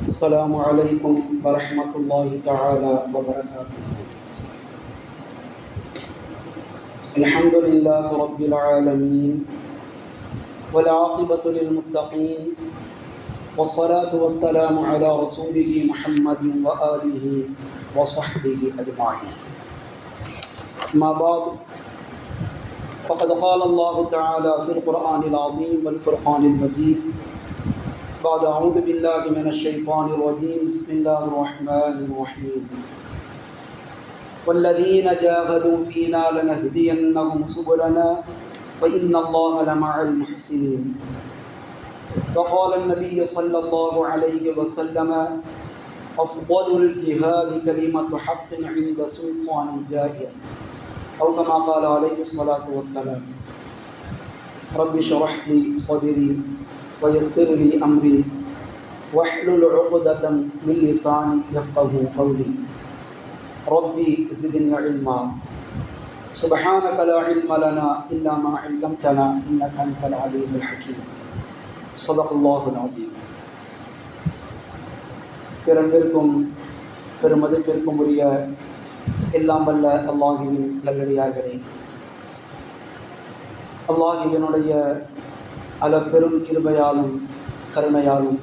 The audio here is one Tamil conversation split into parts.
السلام عليكم ورحمة الله تعالى وبركاته. الحمد لله رب العالمين والعاقبة للمتقين والصلاة والسلام على رسوله محمد وآله وصحبه أجمعين. ما بعد فقد قال الله تعالى في القرآن العظيم والفرقان المجيد بعد أعوذ بالله من الشيطان الرجيم بسم الله الرحمن الرحيم والذين جاهدوا فينا لنهدينهم سبلنا وإن الله لمع المحسنين. وقال النبي صلى الله عليه وسلم أفضل الجهاد كلمة حق عند سلطان جائر أو كما قال عليه الصلاة والسلام. رب اشرح لي صدري ويسر لي أمري واحلل عقدة من لساني يفقهوا قولي ربي زدني علما سبحانك لا علم لنا إلا ما علمتنا إنك أنت العليم الحكيم. صدق الله العظيم. பெரும்பிற்கும் பெருமதிப்பிற்கும் உரிய எல்லாம் வல்ல அல்லாஹுவின் நல்லடியார்களே, அல்லாஹுவினுடைய அளப்பெரும் கிருபையாலும் கருணையாலும்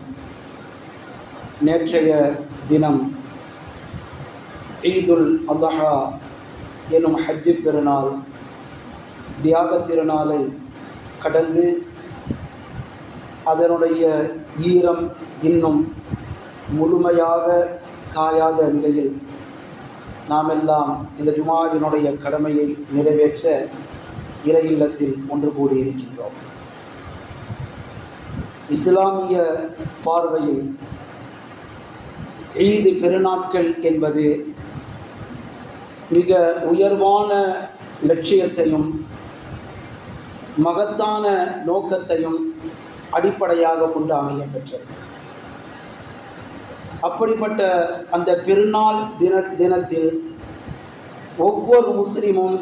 நேற்றைய தினம் ஈதுல் அத்ஹா எனும் ஹஜ்ஜு பெருநாள் தியாக திருநாளை கடந்து அதனுடைய ஈரம் இன்னும் முழுமையாக காயாத நிலையில் நாம் எல்லாம் இந்த ஜுமாவினுடைய கடமையை நிறைவேற்ற இறை இல்லத்தில் ஒன்று கூடியிருக்கின்றோம். இஸ்லாமிய பார்வையில் ஈது பெருநாட்கள் என்பது மிக உயர்வான லட்சியத்தையும் மகத்தான நோக்கத்தையும் அடிப்படையாக கொண்டு அமைய பெற்றது. அப்படிப்பட்ட அந்த பெருநாள் தினத்தில் ஒவ்வொரு முஸ்லிமும்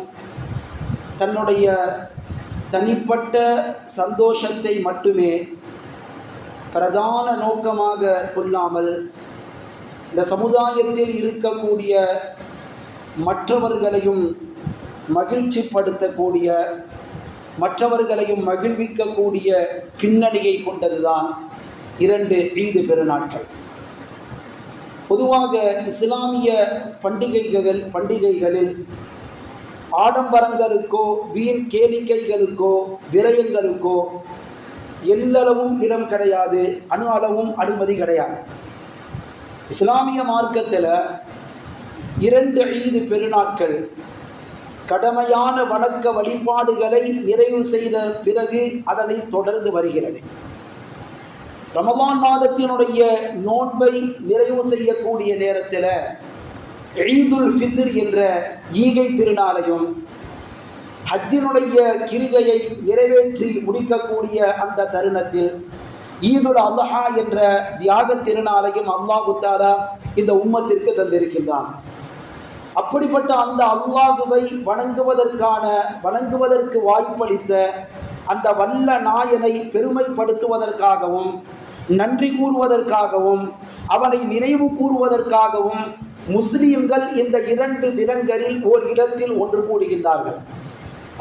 தன்னுடைய தனிப்பட்ட சந்தோஷத்தை மட்டுமே பிரதான நோக்கமாக கொள்ளாமல் இந்த சமுதாயத்தில் இருக்கக்கூடிய மற்றவர்களையும் மகிழ்ச்சிப்படுத்தக்கூடிய மற்றவர்களையும் மகிழ்விக்கக்கூடிய பின்னணியை கொண்டதுதான் இரண்டு ஈது பெருநாட்கள். பொதுவாக இஸ்லாமிய பண்டிகைகளில் ஆடம்பரங்களுக்கோ வீண் கேளிக்கைகளுக்கோ விரயங்களுக்கோ எல்லளவும் இடம் கிடையாது, அணு அளவும் அனுமதி கிடையாது. இஸ்லாமிய மார்க்கத்தில் இரண்டு ஈது பெருநாட்கள் கடமையான வணக்க வழிபாடுகளை நிறைவு செய்த பிறகு அதனை தொடர்ந்து வருகிறது. ரமலான் மாதத்தினுடைய நோன்பை நிறைவு செய்யக்கூடிய நேரத்தில் ஈதுல் ஃபித்ர் என்ற ஈகை திருநாளையும் ஹஜ்ஜினுடைய கிரிகையை நிறைவேற்றி முடிக்கக்கூடிய அந்த தருணத்தில் ஈதுல் அத்ஹா என்ற தியாக திருநாளையும் அல்லாஹ் தஆலா இந்த உம்மத்திற்கு தந்திருக்கின்றான். அப்படிப்பட்ட அந்த அல்லாஹுவை வணங்குவதற்கு வாய்ப்பளித்த அந்த வல்ல நாயனை பெருமைப்படுத்துவதற்காகவும் நன்றி கூறுவதற்காகவும் அவனை நினைவு கூறுவதற்காகவும் முஸ்லிம்கள் இந்த இரண்டு தினங்களில் ஓர் இடத்தில் ஒன்று கூடுகின்றார்கள்.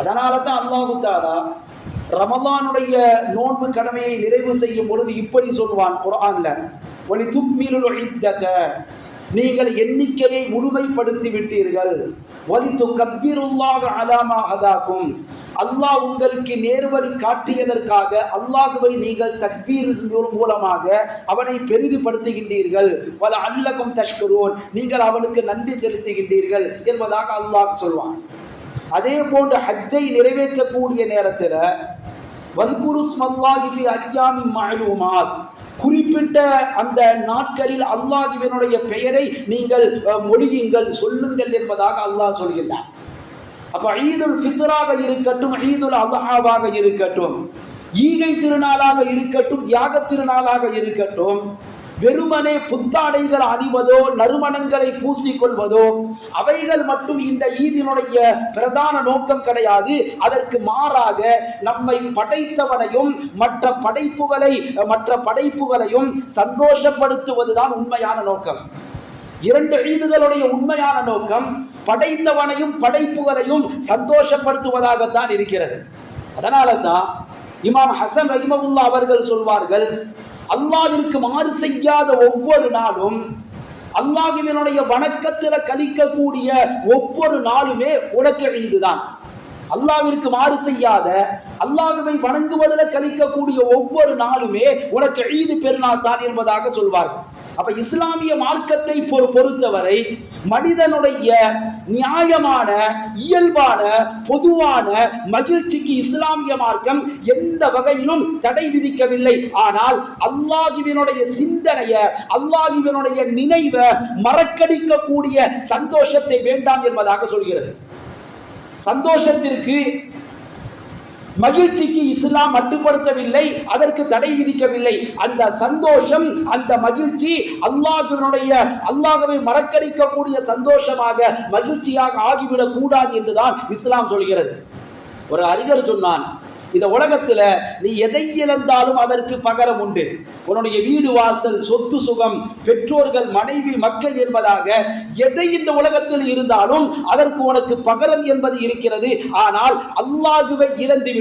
அதனால தான் அல்லாஹ் தஆலா ரமலானுடைய நோன்பு கடமையை நிறைவு செய்யும் பொழுது இப்படி சொல்வான் குர்ஆன்ல, வலி துக்மிலுல் இத்தத, நீங்கள் எண்ணிக்கையை முழுமைப்படுத்தி விட்டீர்கள், வலி துகப்பிருல்லாஹ அலா மா ஹதாக்கும், அல்லாஹ் உங்களுக்கு நேர்வழி காட்டியதற்காக அல்லாஹ்வை நீங்கள் தக்பீர் மூலமாக அவனை பெரிதுபடுத்துகின்றீர்கள், வல அல்லகும் தஷ்குரூன், நீங்கள் அவனுக்கு நன்றி செலுத்துகின்றீர்கள் என்பதாக அல்லாஹ் சொல்வான். அதே போன்று ஹஜ்ஜை நிறைவேற்றக்கூடிய நேரத்தில் வத்குருஸ்மல்லாஹி ஃபி அய்யாமின் மஅலூமாத், குறிப்பிட்ட அந்த நாட்களில் அல்லாஹ்வினுடைய பெயரை நீங்கள் மொழியுங்கள், சொல்லுங்கள் என்பதாக அல்லாஹ் சொல்கின்றார். அப்போ ஈதுல் ஃபித்ராக இருக்கட்டும், ஈதுல் அத்ஹாவாக இருக்கட்டும், ஈகை திருநாளாக இருக்கட்டும், தியாக திருநாளாக இருக்கட்டும், வெறுமனே புத்தாடைகள் அணிவதோ நறுமணங்களை பூசிக்கொள்வதோ அவைகள் மட்டும் இந்த ஈதினுடைய பிரதான நோக்கம் கிடையாது. அதற்கு மாறாக நம்மை படைத்தவனையும் மற்ற படைப்புகளையும் சந்தோஷப்படுத்துவதுதான் உண்மையான நோக்கம். இரண்டு ஈதுகளுடைய உண்மையான நோக்கம் படைத்தவனையும் படைப்புகளையும் சந்தோஷப்படுத்துவதாகத்தான் இருக்கிறது. அதனால தான் இமாம் ஹசன் ரஹிமஹுல்லாஹ் அவர்கள் சொல்வார்கள், அல்லாஹ்விற்கு மாறு செய்யாத ஒவ்வொரு நாளும், அல்லாஹ்வினுடைய வணக்கத்தில் கழிக்கக்கூடிய ஒவ்வொரு நாளுமே உனக்கு ஈதுதான். அல்லாஹ்விற்கு மாறு செய்யாத, அல்லாஹ்வை வணங்குவதில் கழிக்கக்கூடிய ஒவ்வொரு நாளுமே உனக்கு ஈது பெருநாள் தான் என்பதாக சொல்வார்கள். அப்ப இஸ்லாமிய மார்க்கத்தை பொறுத்தவரை மனிதனுடைய நியாயமான, இயல்பான, பொதுவான மகிழ்ச்சிக்கு இஸ்லாமிய மார்க்கம் எந்த வகையிலும் தடை விதிக்கவில்லை. ஆனால் அல்லாஹ்வினுடைய சிந்தனையை, அல்லாஹ்வினுடைய நினைவை மறக்கடிக்கக்கூடிய சந்தோஷத்தை வேண்டாம் என்பதாக சொல்கிறது. சந்தோஷத்திற்கு, மகிழ்ச்சிக்கு இஸ்லாம் மட்டுப்படுத்தவில்லை, அதற்கு தடை விதிக்கவில்லை. அந்த சந்தோஷம், அந்த மகிழ்ச்சி அல்லாஹ்வை மறக்கடிக்கக்கூடிய சந்தோஷமாக, மகிழ்ச்சியாக ஆகிவிடக் கூடாது என்றுதான் இஸ்லாம் சொல்கிறது. ஒரு அறிஞர் சொன்னான், இந்த உலகத்துல நீ எதை இழந்தாலும் அதற்கு பகரம் உண்டு. உன்னுடைய வீடு வாசல், சொத்து சுகம், பெற்றோர்கள், மனைவி, மக்கள் என்பதாக எதை இந்த உலகத்தில் இருந்தாலும் அதற்கு உனக்கு பகரம் என்பது இருக்கிறது. ஆனால் அல்லாஹ்வை இழந்து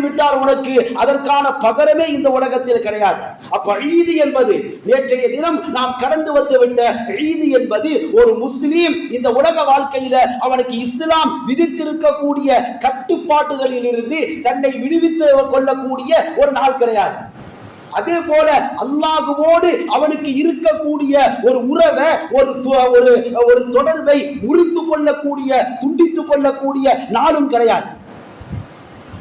விட்டால் உனக்கு அதற்கான பகரமே இந்த உலகத்தில் கிடையாது. அப்ப ஈது என்பது, நேற்றைய தினம் நாம் கடந்து வந்துவிட்ட ஈது என்பது, ஒரு முஸ்லீம் இந்த உலக வாழ்க்கையில அவனுக்கு இஸ்லாம் விதித்திருக்கக்கூடிய கட்டுப்பாடுகளில் இருந்து தன்னை விடுவித்து கொள்ளக்கூடிய ஒரு நாள் கிடையாது. அதே போல அல்லாஹ்வோடு அவனுக்கு இருக்கக்கூடிய ஒரு உறவை, ஒரு தொடர்பை முறித்து கொள்ளக்கூடிய, துண்டித்துக் கொள்ளக்கூடிய நாளும் கிடையாது.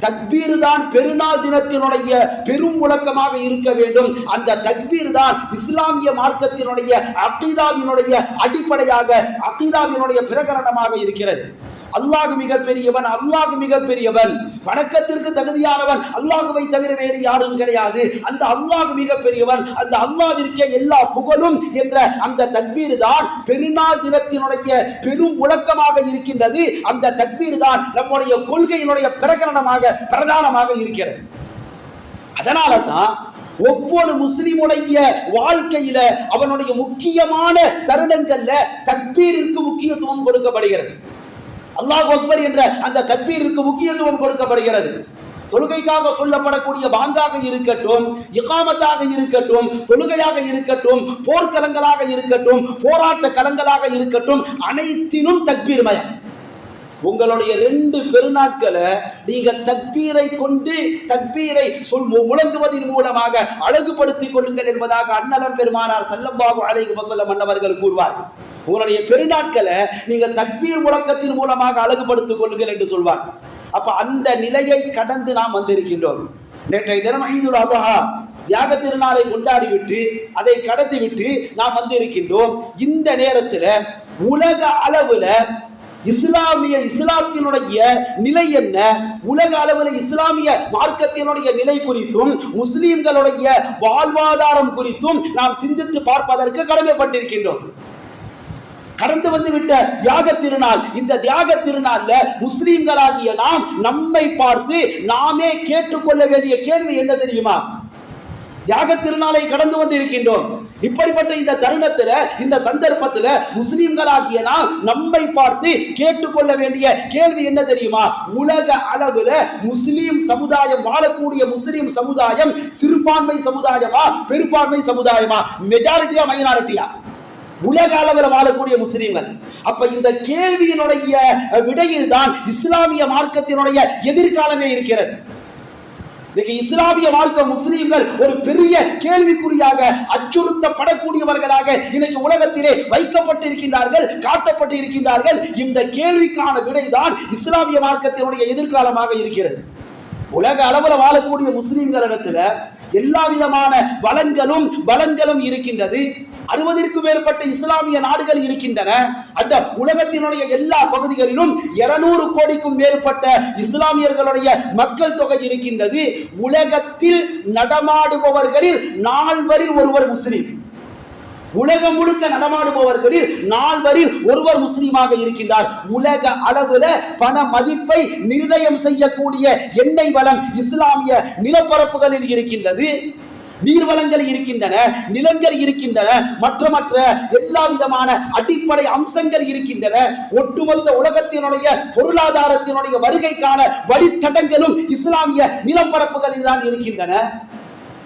தக்பீர் தான் பெருநாள் தினத்தினுடைய பெரும் முழக்கமாக இருக்க வேண்டும். அந்த தக்பீர் தான் இஸ்லாமிய மார்க்கத்தினுடைய அகீதாவினுடைய அடிப்படையாக, அகீதாவினுடைய பிரகரணமாக இருக்கிறது. அல்லாஹ் மிகப்பெரியவன், அல்லாஹ் மிகப்பெரியவன், வணக்கத்திற்கு தகுதியானவன் அல்லாஹ்வை தவிர வேறு யாரும் கிடையாது. அந்த அல்லாஹ் மிகப்பெரியவன், அந்த அல்லாஹ்விற்கே எல்லா புகழும் என்ற அந்த தக்பீர் தான் பெருநாள் தினத்தினுடைய பெரும் முழக்கமாக இருக்கின்றது. அந்த தக்பீர் தான் நம்முடைய கொள்கையினுடைய பிரகரணமாக, பிரதானமாக இருக்கிறது. அதனால தான் ஒவ்வொரு முஸ்லிமுடைய வாழ்க்கையில அவனுடைய முக்கியமான தருணங்கள்ல தக்பீருக்கு முக்கியத்துவம் கொடுக்கப்படுகிறது. அல்லாஹ் அக்பர் என்ற அந்த தக்பீருக்கு முக்கியத்துவம் கொடுக்கப்படுகிறது. தொழுகைக்காக சொல்லப்படக்கூடிய பாங்காக இருக்கட்டும், இகாமத்தாக இருக்கட்டும், தொழுகையாக இருக்கட்டும், போர்க்களங்களாக இருக்கட்டும், போராட்ட களங்களாக இருக்கட்டும், அனைத்திலும் தக்பீர் மயம். உங்களுடைய 2 பெருநாட்களை நீங்க தக்பீரை கொண்டு, தக்பீரை முழங்குவதன் மூலமாக அழகுபடுத்திக் கொள்ளுங்கள் என்பதாக அன்னலம் பெருமானார் ஸல்லல்லாஹு அலைஹி வஸல்லம் அன்னவர்கள் கூறுவார்கள். உங்களுடைய பெருநாட்களை நீங்க தக்பீர் முழக்கத்தின் மூலமாக அழகுபடுத்திக் கொள்ளுங்கள் என்று சொல்வார். அப்ப அந்த நிலையை கடந்து நாம் வந்திருக்கின்றோம். நேற்றைய தினம் ஈதுல் அத்ஹா தியாக திருநாளை கொண்டாடிவிட்டு அதை கடந்து விட்டு நாம் வந்திருக்கின்றோம். இந்த நேரத்தில் உலக அளவுல இஸ்லாத்தினுடைய நிலை என்ன, உலக அளவில் இஸ்லாமிய மார்க்கத்தினுடைய நிலை குறித்தும் முஸ்லிம்களுடைய வாழ்வாதாரம் குறித்தும் நாம் சிந்தித்து பார்ப்பதற்கு கடமைப்பட்டிருக்கின்றோம். கடந்து வந்து விட்ட தியாக திருநாள், இந்த தியாக திருநாள்ல முஸ்லிம்களாகிய நாம் நம்மை பார்த்து நாமே கேட்டுக்கொள்ள வேண்டிய கேள்வி என்ன தெரியுமா? தியாக திருநாளை கடந்து வந்து இருக்கின்றோம். இப்படிப்பட்ட இந்த தருணத்துல, இந்த சந்தர்ப்பத்துல முஸ்லிம்களாகிய நாம் நம்மை பார்த்து கேட்டுக்கொள்ள வேண்டிய கேள்வி என்ன தெரியுமா? உலக அளவுல முஸ்லிம் சமுதாயம், வாழக்கூடிய முஸ்லிம் சமுதாயம் சிறுபான்மை சமுதாயமா, பெரும்பான்மை சமுதாயமா, மெஜாரிட்டியா, மைனாரிட்டியா? உலக அளவில் வாழக்கூடிய முஸ்லிம்கள். அப்ப இந்த கேள்வியினுடைய விடையில் தான் இஸ்லாமிய மார்க்கத்தினுடைய எதிர்காலமே இருக்கிறது. இஸ்லாமிய மார்க்க முஸ்லிம்கள் ஒரு பெரிய கேள்விக்குறியாக, அச்சுறுத்தப்படக்கூடியவர்களாக இன்னைக்கு உலகத்திலே வைக்கப்பட்டிருக்கின்றார்கள், காட்டப்பட்டிருக்கின்றார்கள். இந்த கேள்விக்கான விடைதான் இஸ்லாமிய மார்க்கத்தினுடைய எதிர்காலமாக இருக்கிறது. உலக அளவுல வாழக்கூடிய முஸ்லிம்களிடத்துல எல்லா விதமான வளங்களும் இருக்கின்றது. 60க்கும் மேற்பட்ட இஸ்லாமிய நாடுகள் இருக்கின்றன. அந்த உலகத்தினுடைய எல்லா பகுதிகளிலும் 200 கோடிக்கும் மேற்பட்ட இஸ்லாமியர்களுடைய மக்கள் தொகை இருக்கின்றது. உலகத்தில் நடமாடுபவர்களில் 4 ஒருவர் முஸ்லிம். உலகம் முழுக்க நடமாடுபவர்களில் 4 ஒருவர் முஸ்லீமாக இருக்கின்றார். உலக அளவுல பண மதிப்பை நிர்ணயம் செய்யக்கூடிய எண்ணெய் வளம் இஸ்லாமிய நிலப்பரப்புகளில் இருக்கின்றது. நீர்வளங்கள் இருக்கின்றன, நிலங்கள் இருக்கின்றன, மற்ற எல்லா விதமான அடிப்படை அம்சங்கள் இருக்கின்றன. ஒட்டுமொத்த உலகத்தினுடைய பொருளாதாரத்தினுடைய வருகைக்கான வழித்தடங்களும் இஸ்லாமிய நிலப்பரப்புகளில் தான் இருக்கின்றன.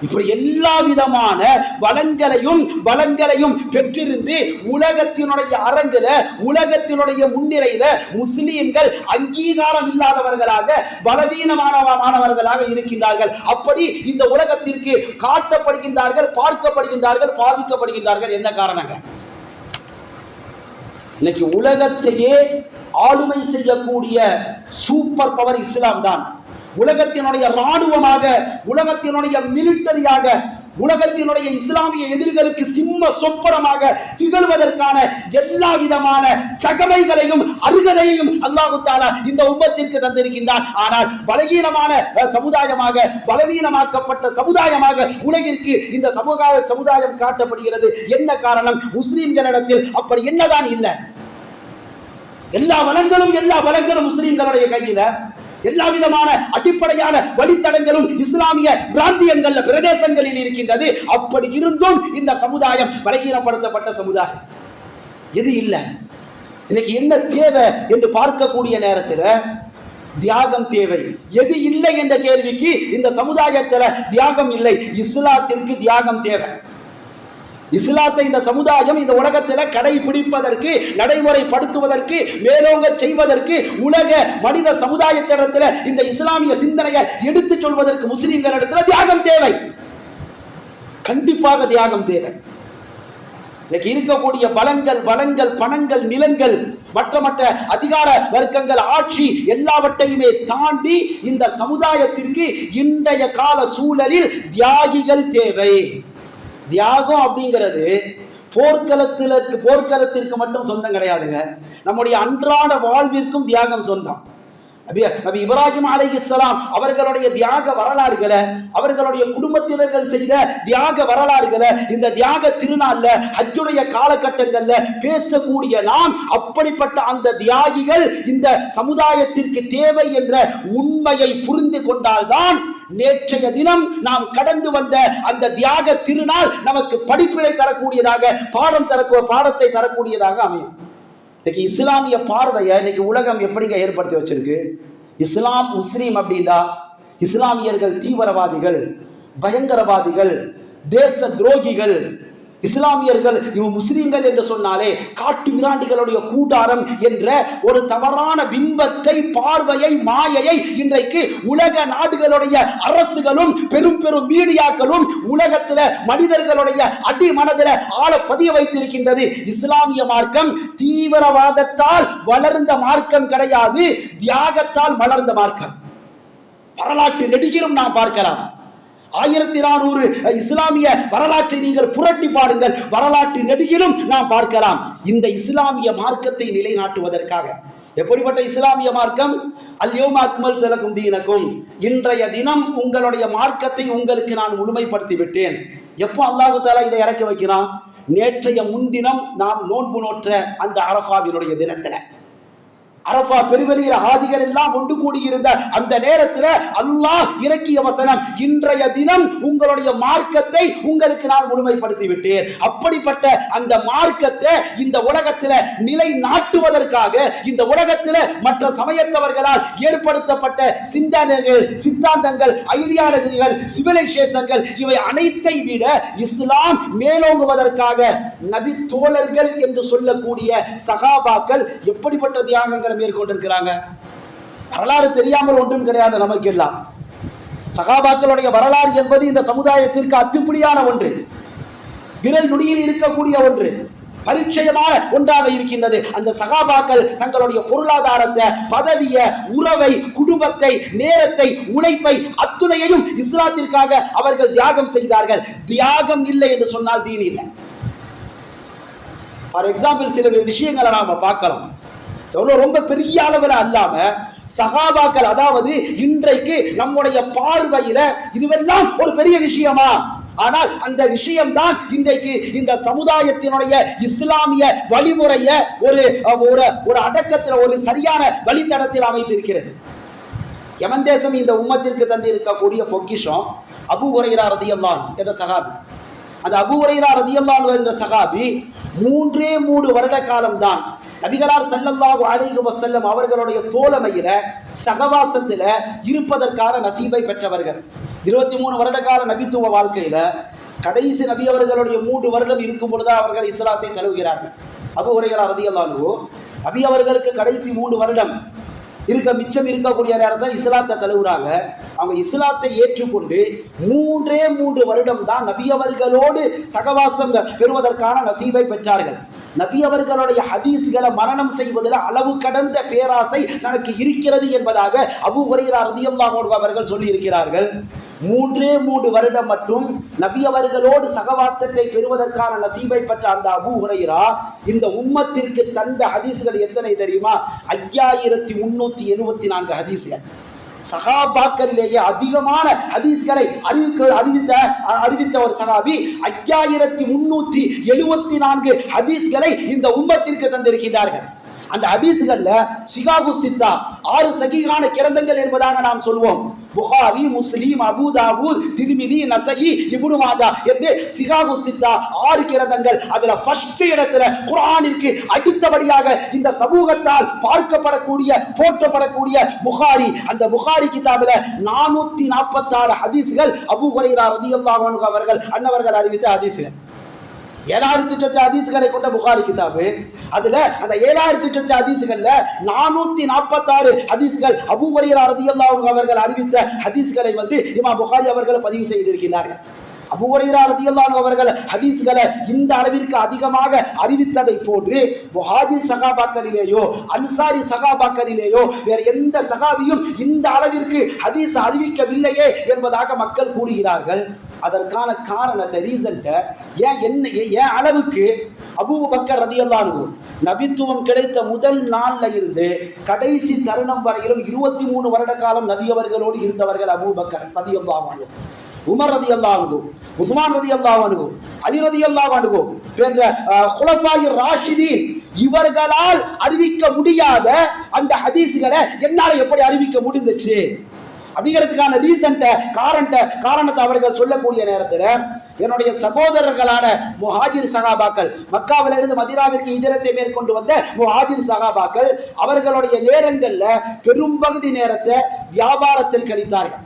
இப்படி எல்லா விதமான வளங்களையும் பெற்றிருந்து உலகத்தினுடைய அரங்கில, உலகத்தினுடைய முன்னிலையில முஸ்லிம்கள் அங்கீகாரம் இல்லாதவர்களாக, பலவீனமானவர்களாக இருக்கின்றார்கள். அப்படி இந்த உலகத்திற்கு காட்டப்படுகின்றார்கள், பார்க்கப்படுகின்றார்கள், பாவிக்கப்படுகின்றார்கள். என்ன காரணங்க? இன்னைக்கு உலகத்தையே ஆளுமை செய்யக்கூடிய சூப்பர் பவர் இஸ்லாம் தான். உலகத்தினுடைய ராணுவமாக, உலகத்தினுடைய மிலிட்டரியாக, உலகத்தினுடைய இஸ்லாமிய எதிரிகளுக்கு சிம்ம சொப்பனமாக திகழ்வதற்கான எல்லா விதமான தகமைகளையும் அருகதையையும் அல்லாஹ் தஆலா இந்த உம்மத்திற்கு தந்திருக்கின்றான். ஆனால் பலவீனமான சமுதாயமாக, பலவீனமாக்கப்பட்ட சமுதாயமாக உலகிற்கு இந்த சமுதாயம் காட்டப்படுகிறது. என்ன காரணம்? முஸ்லிம்களிடத்தில் அப்படி என்னதான் இல்லை? எல்லா வளங்களும் முஸ்லிம்களுடைய கையில, எல்லா விதமான அடிப்படையான வழித்தடங்களும் இஸ்லாமிய பிராந்தியங்கள்ல, பிரதேசங்களில் இருக்கின்றது. அப்படி இருந்தும் இந்த சமுதாயம் பலகீனப்படுத்தப்பட்ட சமுதாயம். எது இல்லை? இன்னைக்கு என்ன தேவை என்று பார்க்கக்கூடிய நேரத்தில் தியாகம் தேவை. எது இல்லை என்ற கேள்விக்கு இந்த சமுதாயத்தில் தியாகம் இல்லை. இஸ்லாத்திற்கு தியாகம் தேவை. இஸ்லாத்தை இந்த சமுதாயம் இந்த உலகத்தில் கடைபிடிப்பதற்கு, நடைமுறைப்படுத்துவதற்கு, மேலோங்க செய்வதற்கு, உலக மனித சமுதாயத்திடத்தில் இந்த இஸ்லாமிய சிந்தனையை எடுத்துச் சொல்வதற்கு முஸ்லிம்களிடத்தில் தியாகம் தேவை. கண்டிப்பாக தியாகம் தேவை. இன்னைக்கு இருக்கக்கூடிய வளங்கள், பணங்கள், நிலங்கள், மற்ற அதிகார வர்க்கங்கள், ஆட்சி எல்லாவற்றையுமே தாண்டி இந்த சமுதாயத்திற்கு இன்றைய கால சூழலில் தியாகிகள் தேவை. தியாகம் அப்படிங்கிறது போர்க்களத்திற்கு மட்டும் சொந்தம் கிடையாதுங்க. நம்முடைய அன்றாட வாழ்விற்கும் தியாகம் சொந்தம். நபி இப்ராஹிம் அலைஹிஸ்ஸலாம் அவர்களுடைய தியாக வரலாறுகளை, அவர்களுடைய குடும்பத்தினர்கள் செய்த தியாக வரலாறுகளை இந்த தியாக திருநாள்ல, ஹஜ்ஜுடைய காலகட்டங்கள்ல பேசக்கூடிய நாம், அப்படிப்பட்ட அந்த தியாகிகள் இந்த சமுதாயத்திற்கு தேவை என்ற உண்மையை புரிந்து கொண்டால்தான் நேற்றைய தினம் நாம் கடந்து வந்த அந்த தியாக திருநாள் நமக்கு படிப்பினை தரக்கூடியதாக, பாடத்தை தரக்கூடியதாக அமையும். இன்னைக்கு இஸ்லாமிய பார்வையை இன்னைக்கு உலகம் எப்படிங்க ஏற்படுத்தி வச்சிருக்கு? இஸ்லாம், முஸ்லீம் அப்படின்னா இஸ்லாமியர்கள் தீவிரவாதிகள், பயங்கரவாதிகள், தேச துரோகிகள். இஸ்லாமியர்கள் முஸ்லிம்கள் என்று சொன்னாலே காட்டு மிராண்டிகளுடைய கூடாரம் என்ற ஒரு தவறான பிம்பத்தை, பார்வையை, மாயையை இன்றைக்கு உலக நாடுகளுடைய அரசுகளும் பெரும் மீடியாக்களும் உலகத்தில் மனிதர்களுடைய அடி மனதில் ஆழ பதிய வைத்திருக்கின்றது. இஸ்லாமிய மார்க்கம் தீவிரவாதத்தால் வளர்ந்த மார்க்கம் கிடையாது, தியாகத்தால் வளர்ந்த மார்க்கம். வரலாற்று நெடுகிலும் நாம் பார்க்கலாம். 1400 இஸ்லாமிய வரலாற்றை நீங்கள் புரட்டி பாருங்கள், வரலாற்று நெடுகிலும் நாம் பார்க்கலாம். இந்த இஸ்லாமிய மார்க்கத்தை நிலைநாட்டுவதற்காக எப்படிப்பட்ட இஸ்லாமிய மார்க்கம்? அல்யௌம அக்மல்து லக்கும் தீனக்கும், இன்றைய தினம் உங்களுடைய மார்க்கத்தை உங்களுக்கு நான் முழுமைப்படுத்தி விட்டேன். எப்போ அல்லாஹ் தஆலா இதை இறக்கி வைக்கிறான்? நேற்றைய முன்தினம் நாம் நோன்பு நோற்ற அந்த அரஃபாவினுடைய தினத்தில், அரஃபா பெருவெளியில ஹாஜிகள் எல்லாம் ஒன்று கூடியிருந்த அந்த நேரத்தில் அல்லாஹ் இறக்கிய வசனம், இன்றைய தினம் உங்களுடைய மார்க்கத்தை உங்களுக்கு நான் முழுமைப்படுத்தி விட்டேன். அப்படிப்பட்ட அந்த மார்க்கத்தை இந்த உலகத்தில் நிலை நாட்டுவதற்காக, இந்த உலகத்தில் மற்ற சமயத்தவர்களால் ஏற்படுத்தப்பட்ட சிந்தனைகள், சித்தாந்தங்கள், ஐடியாலஜிகள், சிவிலைசேஷன்கள், இவை அனைத்தை விட இஸ்லாம் மேலோங்குவதற்காக நபி தோழர்கள் என்று சொல்லக்கூடிய சகாபாக்கள் எப்படிப்பட்ட தியாகங்கள் மேற்கொண்டிருக்கிறாங்க. வரலாறு தெரியாமல் ஒன்றும் கிடையாது நமக்கு எல்லாம். சகாபாக்களுடைய வரலாறு என்பது இந்த சமுதாயத்திற்கு அத்துப்படியான ஒன்று, விரல் நுனியில் இருக்கக்கூடிய ஒன்று. பரிச்சயமான ஒன்றாக இருக்கின்றது. அந்த சகாபாக்கள் தங்களுடைய பொருளாதாரத்தை, பதவிய, உறவை, குடும்பத்தை, நேரத்தை, உழைப்பை அத்துணையையும் இஸ்லாத்திற்காக அவர்கள் தியாகம் செய்தார்கள். தியாகம் இல்லை என்று சொன்னால் தீன் இல்லை. ஃபார் எக்ஸாம்பிள் சில விஷயங்களை நாம பார்க்கலாம். ரொம்ப பெரிய அளவில் அல்லாம சகாபாக்கள், அதாவது இன்றைக்கு நம்முடைய பார்வையில இதுவெல்லாம் ஒரு பெரிய விஷயமா? ஆனால் அந்த விஷயம்தான் இன்றைக்கு இந்த சமுதாயத்தினுடைய இஸ்லாமிய வழிமுறைய ஒரு அடக்கத்தில், ஒரு சரியான வழித்தடத்தில் அமைத்திருக்கிறது. யமன் தேசம் இந்த உம்மத்திற்கு தந்து இருக்கக்கூடிய பொக்கிஷம் அபூ ஹுரைரா ரலியல்லாஹு என்ற சஹாபி. அந்த அபூ ஹுரைரா ரலியல்லாஹு என்ற சஹாபி 3 வருட காலம்தான் நபிகளார் ஸல்லல்லாஹு அலைஹி வஸல்லம் அவர்களுடைய தோழமையில, சகவாசத்தில இருப்பதற்கான நசீபை பெற்றவர்கள். 23 வருட கால நபித்துவ வாழ்க்கையில கடைசி நபி அவர்களுடைய 3 வருடம் இருக்கும் பொழுது அவர்கள் இஸ்லாத்தை தழுவுகிறார்கள். அபூ ஹுரைரா ரலியல்லாஹு அன்ஹு நபி அவர்களுக்கு கடைசி 3 வருடம் மிச்சம் இருக்கக்கூடிய நேரத்தில் இஸ்லாத்தை தழுவுறாங்க. அவங்க இஸ்லாத்தை ஏற்றுக்கொண்டு 3 வருடம் தான் நபி அவர்களோடு சகவாசம் பெறுவதற்கான நசீபை பெற்றார்கள். நபி அவர்களுடைய ஹதீஸ்களை மரணம் செய்வதில் அளவு கடந்த பேராசை தனக்கு இருக்கிறது என்பதாக அபூ ஹுரைரா ரலியல்லாஹு அன்ஹு அவர்கள் சொல்லி இருக்கிறார்கள். 3 வருடம் மட்டும் நபி அவர்களோடு சகவாசத்தை பெறுவதற்கான நசீபை பெற்ற அந்த அபூ ஹுரைரா இந்த உம்மத்திற்கு தந்த ஹதீஸ்கள் எத்தனை தெரியுமா? 5374 ஹதீஸ்கள். சகாபாக்களிலேயே அதிகமான ஹதீஸ்களை அறிவித்த ஒரு சகாபி 5374 ஹதீஸ்களை இந்த உம்மத்திற்கு தந்திருக்கிறார்கள். அந்த ஹதீஸ்கள்ல ஷிகாபு சித்தா 6 சஹீஹான கிரந்தங்கள் என்பதாக நாம் சொல்வோம். புகாரி, முஸ்லிம், அபூ தாவூத், திர்மிதி, நஸஈ, இப்னு மாஜா என்று ஷிகாபு சித்தா 6 கிரந்தங்கள். அதுல ஃபர்ஸ்ட் இடத்துல குர்ஆனிற்கு அடுத்தபடியாக இந்த சமூகத்தால் பார்க்கப்படக்கூடிய, போற்றப்படக்கூடிய புகாரி. அந்த புகாரி கிதாபில 446 ஹதீஸ்கள் அபூ ஹுரைரா ரலியல்லாஹு அன்ஹு அவர்கள் அன்னவர்கள் அறிவித்த ஹதீஸ்கள். 7008 ஹதீஸ்களை கொண்ட புகாரி கிதாபு. அதுல அந்த 7008 ஹதீஸ்கள்ல 446 ஹதீஸ்கள் அபூ ஹுரைரா ரலியல்லாஹு அன்ஹு அவர்கள் அறிவித்த ஹதீஸ்களை இமாம் புகாரி அவர்கள் பதிவு செய்திருக்கிறார்கள். அபூ ஹுரைரா ரலியல்லாஹு அன்ஹு அவர்கள் ஹதீஸ்களை இந்த அளவிற்கு அதிகமாக அறிவித்ததை போன்று முஹாஜிர் சகாபாக்களிலேயோ அன்சாரி சகாபாக்களிலேயோ வேற எந்த சகாபியும் இந்த அளவிற்கு ஹதீஸ் அறிவிக்கவில்லையே என்பதாக மக்கள் கூறுகிறார்கள். அதற்கான காரணத்தை, ரீசன்ட்ட ஏன் அளவுக்கு அபூபக்கர் ரலியல்லாஹு அன்ஹு நபித்துவம் கிடைத்த முதல் நாள்ல இருந்து கடைசி தருணம் வரையிலும் 23 வருட காலம் நபி அவர்களோடு இருந்தவர்கள் அபூபக்கர் ரலியல்லாஹு அன்ஹு, உமர் ரலியல்லாஹு அன்ஹு, உஸ்மான் ரலியல்லாஹு அன்ஹு, அலி ரலியல்லாஹு அன்ஹு போன்ற குலஃபாய் ராஷிதீன். இவர்களால் அறிவிக்க முடியாத அந்த ஹதீஸ்களை என்னால எப்படி அறிவிக்க முடிந்துச்சு அப்படிங்கிறதுக்கான காரணத்தை அவர்கள் சொல்லக்கூடிய நேரத்தில், என்னுடைய சகோதரர்களான முஹாஜிர் சகாபாக்கள், மக்காவில இருந்து மதீனாவிற்கு ஹிஜ்ரத்தை மேற்கொண்டு வந்த முஹாஜிர் சகாபாக்கள் அவர்களுடைய நேரங்கள்ல பெரும்பகுதி நேரத்தை வியாபாரத்தில் கழித்தார்கள்.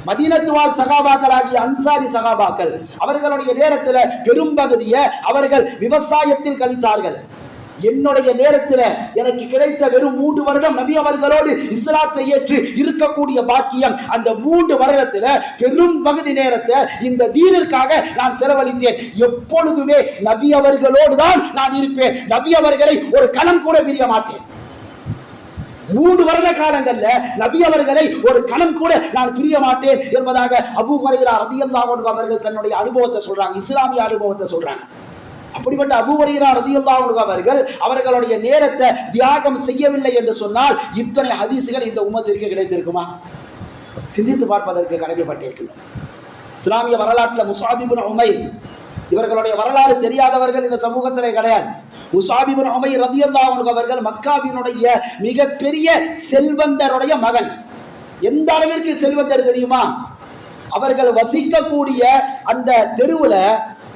மதீனத்து வாழ் சகாபாக்கள் ஆகிய அன்சாரி சகாபாக்கள் அவர்களுடைய நேரத்தில் பெரும்பகுதியை அவர்கள் விவசாயத்தில் கழித்தார்கள். என்னுடைய நேரத்தில் எனக்கு கிடைத்த வெறும் 3 வருடம் நபி அவர்களோடு இஸ்லாத்தை ஏற்று இருக்கக்கூடிய பாக்கியம். அந்த 3 வருடத்தில் பெரும் பகுதி நேரத்தை இந்த தீனிற்காக நான் செலவழித்தேன். எப்பொழுதுமே நபி அவர்களோடு தான் நான் இருப்பேன். நபி அவர்களை ஒரு கணம் கூட பிரிய மாட்டேன். 3 வருட காலங்கள்ல நபி அவர்களை ஒரு கணம் கூட நான் பிரிய மாட்டேன் என்பதாக அபூ ஹுரைரா ரலியல்லாஹு அன்ஹு அவர்கள் தன்னுடைய அனுபவத்தை சொல்றாங்க, இஸ்லாமிய அனுபவத்தை சொல்றாங்க. அப்படிப்பட்ட அபூ ஹுரைரா ரலியல்லாஹு அன்ஹு அவர்களுடைய நேரத்தை தியாகம் செய்யவில்லை என்று சொன்னால் இத்தனை ஹதீஸ்கள் இந்த உம்மத்திற்கு கிடைத்திருக்குமா? சிந்தித்து பார்ப்பதற்கு கடமைப்பட்டிருக்கின்றன. இஸ்லாமிய வரலாற்றில் முஸாப் இப்னு உமைர், இவர்களுடைய வரலாறு தெரியாதவர்கள் இந்த சமூகத்திலே கிடையாது. முஸாப் இப்னு உமைர் ரலியல்லாஹு அன்ஹு அவர்கள் மக்காவினுடைய மிகப்பெரிய செல்வந்தருடைய மகன். எந்த அளவிற்கு செல்வந்தர் தெரியுமா? அவர்கள் வசிக்கக்கூடிய அந்த தெருவுல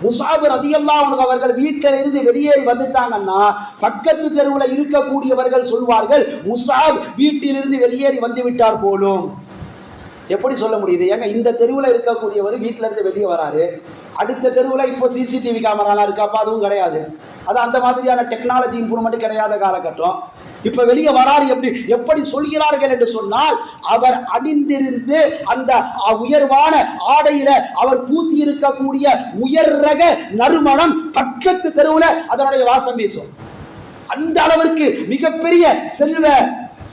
முஸாப் ரலியல்லாஹு அன்ஹு அவர்கள் வீட்டில் இருந்து வெளியேறி வந்துட்டாங்கன்னா பக்கத்து தெருவில் இருக்கக்கூடியவர்கள் சொல்வார்கள், முஸாப் வீட்டிலிருந்து வெளியேறி வந்து விட்டார் போலும். எப்படி சொல்ல முடியுது? ஏங்க இந்த தெருவில் இருக்கக்கூடியவர் வீட்டில இருந்து வெளியே வராரு, அடுத்த தெருவில் இப்போ சிசிடிவி கேமராலாம் இருக்காப்பா, அதுவும் கிடையாது. அது அந்த மாதிரியான டெக்னாலஜி இம்ப்ரூவ்மெண்ட் கிடையாத காலகட்டம். இப்ப வெளியே வராரு, எப்படி சொல்கிறார்கள் என்று சொன்னால், அவர் அணிந்திருந்து அந்த உயர்வான ஆடையில அவர் பூசி இருக்கக்கூடிய உயர் ரக நறுமணம் பக்கத்து தெருவில் அதனுடைய வாசம் வீசும். அந்த அளவிற்கு மிகப்பெரிய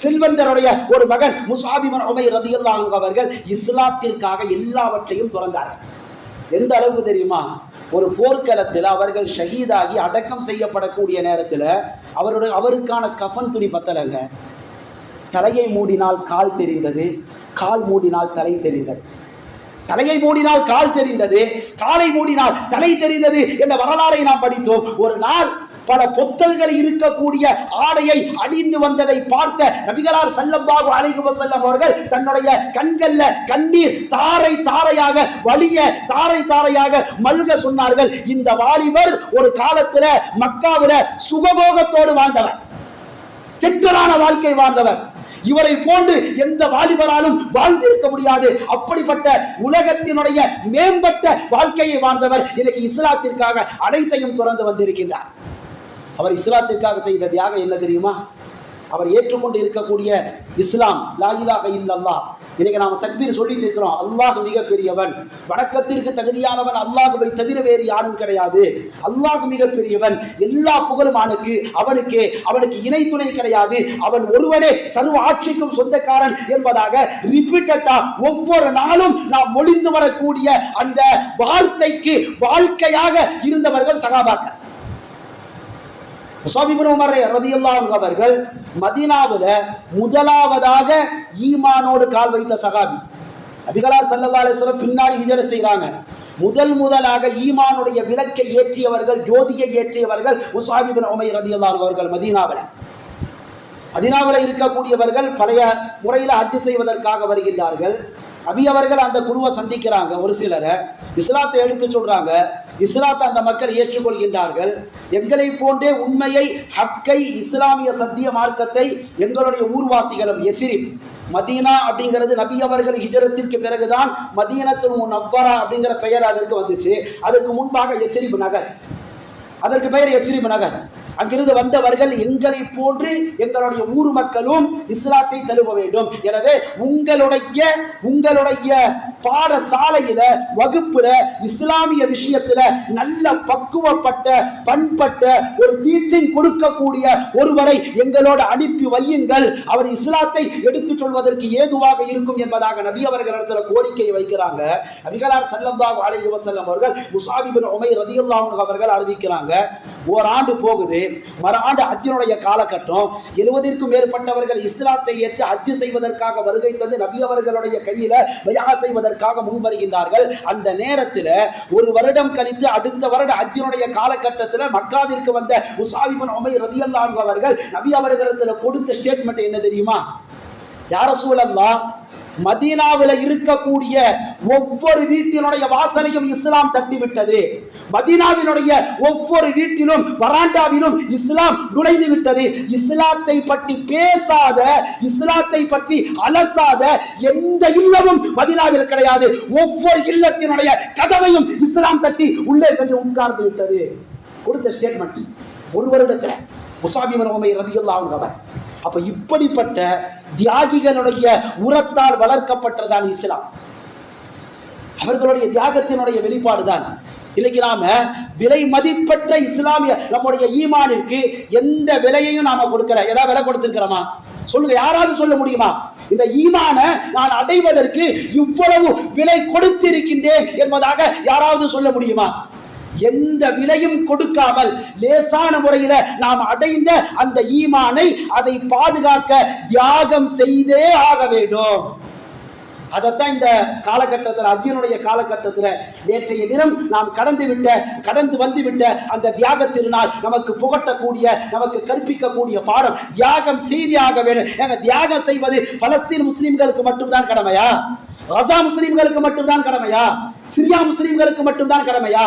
செல்வந்தருடைய ஒரு மகன் முஸ்அப் இப்னு உமைர் ரலியல்லாஹு அன்ஹு அவர்கள் இஸ்லாத்திற்காக எல்லாவற்றையும் துறந்தார்கள். எந்த அளவுக்கு தெரியுமா? ஒரு போர்க்களத்தில் அவர்கள் ஷஹீதாகி அடக்கம் செய்யப்படக்கூடிய நேரத்தில் அவருக்கான கஃன் துணி பத்தலைங்க. தலையை மூடினால் கால் தெரிந்தது, கால் மூடினால் தலை தெரிந்தது. தலையை மூடினால் கால் தெரிந்தது, காலை மூடினால் தலை தெரிந்தது என்ற வரலாறை நாம் படித்தோம். ஒரு நாள் பல பொத்தல்கள் இருக்கக்கூடிய ஆடையை அணிந்து வந்ததை பார்த்த நபிகளார் ஸல்லல்லாஹு அலைஹி வஸல்லம் அவர்கள் தன்னுடைய கண்கள்ல கண்ணீர் தாரை தாரையாக வலிய தாரை தாரையாக மல்க சொன்னார்கள். இந்த வாலிபர் ஒரு காலத்துல மக்காவில சுகபோகத்தோடு வாழ்ந்தவர், தென்றலான வாழ்க்கை வாழ்ந்தவர். இவரை போன்று எந்த வாலிபராலும் வாழ்ந்திருக்க முடியாது. அப்படிப்பட்ட உலகத்தினுடைய மேம்பட்ட வாழ்க்கையை வாழ்ந்தவர் இன்னைக்கு இஸ்லாத்திற்காக அனைத்தையும் துறந்து வந்திருக்கின்றார். அவர் இஸ்லாத்திற்காக செய்த தியாகம் என்ன தெரியுமா? அவர் ஏற்றுக்கொண்டு இருக்கக்கூடிய இஸ்லாம், லா இலாஹ இல்லல்லாஹ். இன்னைக்கு நாம தக்பீர் சொல்லிட்டு இருக்கிறோம். அல்லாஹ் மிக பெரியவன், வணக்கத்திற்கு தகுதியானவன் அல்லாஹ்வை தவிர வேறு யாரும் கிடையாது. அல்லாஹ் மிக பெரியவன், எல்லா புகழும் அவனுக்கு இணை துணை கிடையாது. அவன் ஒருவனே சர்வ ஆட்சிக்கும் சொந்தக்காரன் என்பதாக ரிப்பீட்டடா ஒவ்வொரு நாளும் நாம் மொழிந்து வரக்கூடிய அந்த வார்த்தைக்கு வாழ்க்கையாக இருந்தவர்கள் சகாபாக்கள். முஸ்அப் இப்னு உமர் ரலியல்லாஹு அன்ஹு அவர்கள் மதீனாவுல முதலாவதாக ஈமானோடு கால் வைத்த சகாபி. நபிகளார் ஸல்லல்லாஹு அலைஹி வஸல்லம் பின்னாடி ஹிஜ்ரத் செய்றாங்க. முதலாக ஈமானுடைய விளக்கை ஏற்றியவர்கள், ஜோதியை ஏற்றியவர்கள் முஸ்அப் இப்னு உமைர் ரலியல்லாஹு அன்ஹு அவர்கள். மதீனாவில் இருக்கக்கூடியவர்கள் பழைய முறையில் ஹஜ் செய்வதற்காக வருகின்றார்கள். நபி அவர்கள் அந்த குருவை சந்திக்கிறாங்க. ஒரு சிலரை இஸ்லாத்தை எடுத்து சொல்றாங்க. இஸ்லாத்தை அந்த மக்கள் ஏற்றுக்கொள்கின்றார்கள். எங்களை போன்றே உண்மையை, ஹக்கை, இஸ்லாமிய சத்திய மார்க்கத்தை எங்களுடைய ஊர்வாசிகளும் எஸ்ரிப், மதீனா அப்படிங்கிறது நபி அவர்கள் ஹிஜ்ரத்திற்கு பிறகுதான் மதீனத்துல் முனவ்வரா அப்படிங்கிற பெயர் அதற்கு வந்துச்சு. அதற்கு முன்பாக எஸ்ரிப் நகர், அதற்கு பெயர் எஸ்ரிப் நகர். அங்கிருந்து வந்தவர்கள் எங்களை போன்று எங்களுடைய ஊர் மக்களும் இஸ்லாத்தை தழுவ வேண்டும். எனவே உங்களுடைய பாடசாலையில, வகுப்புல இஸ்லாமிய விஷயத்துல நல்ல பக்குவப்பட்ட பண்பட்ட ஒரு டீச்சிங் கொடுக்கக்கூடிய ஒருவரை எங்களோடு அனுப்பி வையுங்கள். அவர் இஸ்லாத்தை எடுத்து சொல்வதற்கு ஏதுவாக இருக்கும் என்பதாக நபி அவர்களிடத்தில் கோரிக்கையை வைக்கிறாங்க. நபிகளார் ஸல்லல்லாஹு அலைஹி வஸல்லம் அவர்கள் முஸ்அப் இப்னு உமைர் ரலியல்லாஹு அன்ஹு அவர்கள் அறிவிக்கிறாங்க. ஓராண்டு போகுது, மறு ஆண்டு ஹஜ்ஜினுடைய காலகட்டம். 70க்கும் மேற்பட்டவர்கள் இஸ்லாத்தை ஏற்று ஹஜ் செய்வதற்காக வருகை தந்து நபி அவர்களுடைய கையில பைஅ செய்வதற்காக முன் வருகின்றார்கள். அந்த நேரத்தில் ஒரு வருடம் கழித்து அடுத்த வருட ஹஜ்ஜினுடைய காலகட்டத்தில் மக்காவிற்கு வந்த முஸ்அப் இப்னு உமைர் ரலியல்லாஹு அன்ஹு அவர்கள் நபி அவர்களிடத்தில் கொடுத்த ஸ்டேட்மெண்ட் என்ன தெரியுமா? யா ரசூலல்லாஹ், மதீனாவில் இருக்கக்கூடிய ஒவ்வொரு வீட்டினுடைய வாசலையும் இஸ்லாம் தட்டிவிட்டது. மதீனாவினுடைய ஒவ்வொரு வீட்டிலும் வராண்டாவிலும் இஸ்லாம் நுழைந்து விட்டது. இஸ்லாத்தை பற்றி பேசாத, இஸ்லாத்தை பற்றி அலசாத எந்த இல்லமும் மதீனாவில் கிடையாது. ஒவ்வொரு இல்லத்தினுடைய கதவையும் இஸ்லாம் தட்டி உள்ளே சென்று உட்கார்ந்து விட்டது. கொடுத்த ஸ்டேட்மெண்ட் ஒரு வருடத்தில் முஸ்அப் இப்னு உமைர் ரலியல்லாஹு அன்ஹு அவர். அப்ப இப்படிப்பட்ட தியாகிகளுடைய உரத்தால் வளர்க்கப்பட்டதான் இஸ்லாம். அவர்களுடைய தியாகத்தினுடைய வெளிப்பாடுதான். இன்னைக்கு நாம விலை மதிப்பற்ற இஸ்லாமிய நம்முடைய ஈமானிற்கு எந்த விலையையும் நாம கொடுக்கல. ஏதாவது விலை கொடுத்திருக்கிறோமா? சொல்லுங்க, யாராவது சொல்ல முடியுமா? இந்த ஈமான நான் அடைவதற்கு இவ்வளவு விலை கொடுத்திருக்கின்றேன் என்பதாக யாராவது சொல்ல முடியுமா? எந்த விலையும் கொடுக்காமல் லேசான முறையில் நாம் அடைந்த அந்த ஈமானை, அதை பாதுகாக்க தியாகம் செய்தே ஆக வேண்டும். அதைத்தான் இந்த காலகட்டத்தில், ஹஜ்ஜினுடைய காலகட்டத்தில் நேற்றைய தினம் நாம் கடந்து வந்துவிட்ட அந்த தியாக திருநாள் நமக்கு புகட்டக்கூடிய, நமக்கு கற்பிக்கக்கூடிய பாடம். தியாகம் செய்தே ஆக வேண்டும். தியாகம் செய்வது பலஸ்தீன் முஸ்லிம்களுக்கு மட்டும்தான் கடமையா? கஸா முஸ்லிம்களுக்கு மட்டும்தான் கடமையா? சிரியா முஸ்லிம்களுக்கு மட்டும்தான் கடமையா?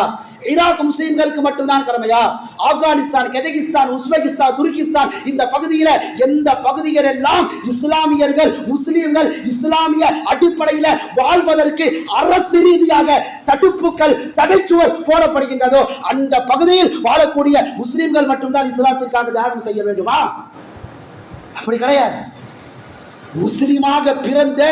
ஈராக் முஸ்லிம்களுக்கு மட்டும்தான் கடமையா? ஆப்கானிஸ்தான், கஜகிஸ்தான், உஸ்பெகிஸ்தான், துருக்கிஸ்தான் இந்த பகுதியில எந்த பகுதிகள் எல்லாம் இஸ்லாமியர்கள் முஸ்லிம்கள் இஸ்லாமிய அடிப்படையில் வாழ்வதற்கு அரசு ரீதியாக தடுப்புகள் தடைச்சுவர் போடப்படுகின்றதோ அந்த பகுதியில் வாழக்கூடிய முஸ்லிம்கள் மட்டும்தான் இஸ்லாத்திற்காக தியாகம் செய்ய வேண்டுமா? அப்படி கிடையாது. முஸ்லிமாக பிறந்த